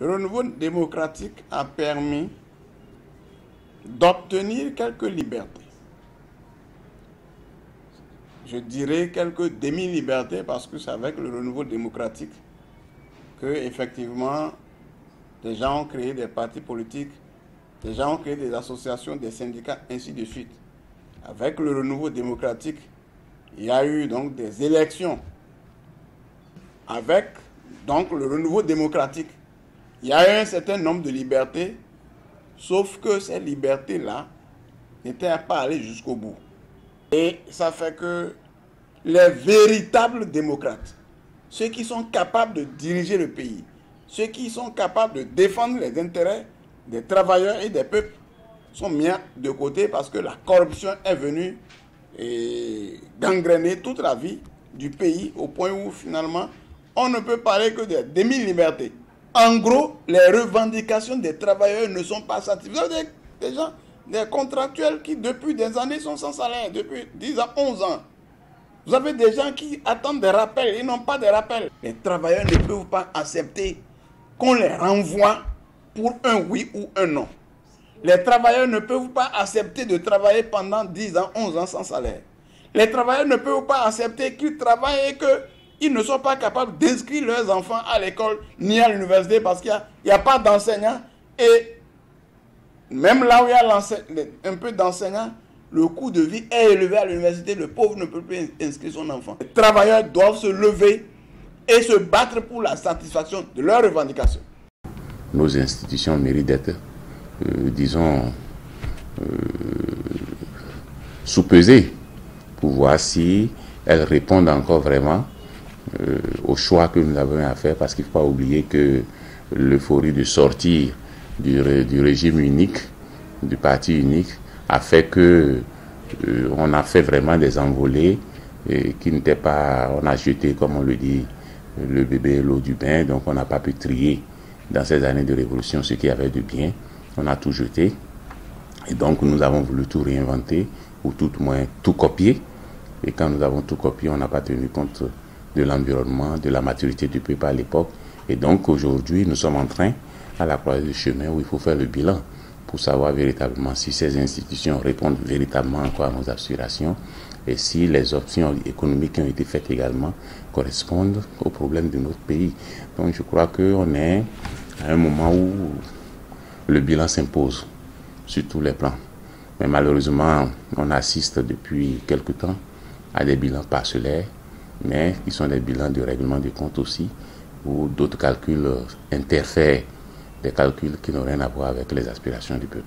Le renouveau démocratique a permis d'obtenir quelques libertés. Je dirais quelques demi-libertés parce que c'est avec le renouveau démocratique que, effectivement, des gens ont créé des partis politiques, des gens ont créé des associations, des syndicats, ainsi de suite. Avec le renouveau démocratique, il y a eu donc des élections. Avec donc le renouveau démocratique, il y a eu un certain nombre de libertés, sauf que ces libertés-là n'étaient pas allées jusqu'au bout. Et ça fait que les véritables démocrates, ceux qui sont capables de diriger le pays, ceux qui sont capables de défendre les intérêts des travailleurs et des peuples, sont mis de côté parce que la corruption est venue gangréner toute la vie du pays au point où finalement on ne peut parler que de demi-libertés. En gros, les revendications des travailleurs ne sont pas satisfaites. Vous avez des gens, des contractuels qui depuis des années sont sans salaire, depuis 10 ans, 11 ans. Vous avez des gens qui attendent des rappels, ils n'ont pas de rappels. Les travailleurs ne peuvent pas accepter qu'on les renvoie pour un oui ou un non. Les travailleurs ne peuvent pas accepter de travailler pendant 10 ans, 11 ans sans salaire. Les travailleurs ne peuvent pas accepter qu'ils travaillent et qu'ils ne sont pas capables d'inscrire leurs enfants à l'école ni à l'université parce qu'il n'y a pas d'enseignants. Et même là où il y a un peu d'enseignants, le coût de vie est élevé à l'université. Le pauvre ne peut plus inscrire son enfant. Les travailleurs doivent se lever et se battre pour la satisfaction de leurs revendications. Nos institutions méritent d'être, disons, sous-pesées pour voir si elles répondent encore vraiment au choix que nous avons à faire, parce qu'il ne faut pas oublier que l'euphorie de sortir du régime unique, du parti unique, a fait que on a fait vraiment des envolées qui n'étaient pas, on a jeté, comme on le dit, le bébé l'eau du bain, donc on n'a pas pu trier dans ces années de révolution ce qui avait de bien, on a tout jeté, et donc nous avons voulu tout réinventer, ou tout au moins tout copier, et quand nous avons tout copié, on n'a pas tenu compte de l'environnement, de la maturité du peuple à l'époque, et donc aujourd'hui nous sommes en train, à la croisée du chemin, où il faut faire le bilan, pour savoir véritablement si ces institutions répondent véritablement encore à nos aspirations et si les options économiques qui ont été faites également correspondent aux problèmes de notre pays. Donc je crois qu'on est à un moment où le bilan s'impose sur tous les plans. Mais malheureusement, on assiste depuis quelque temps à des bilans parcellaires, mais qui sont des bilans de règlement de comptes aussi, où d'autres calculs interfèrent, des calculs qui n'ont rien à voir avec les aspirations du peuple.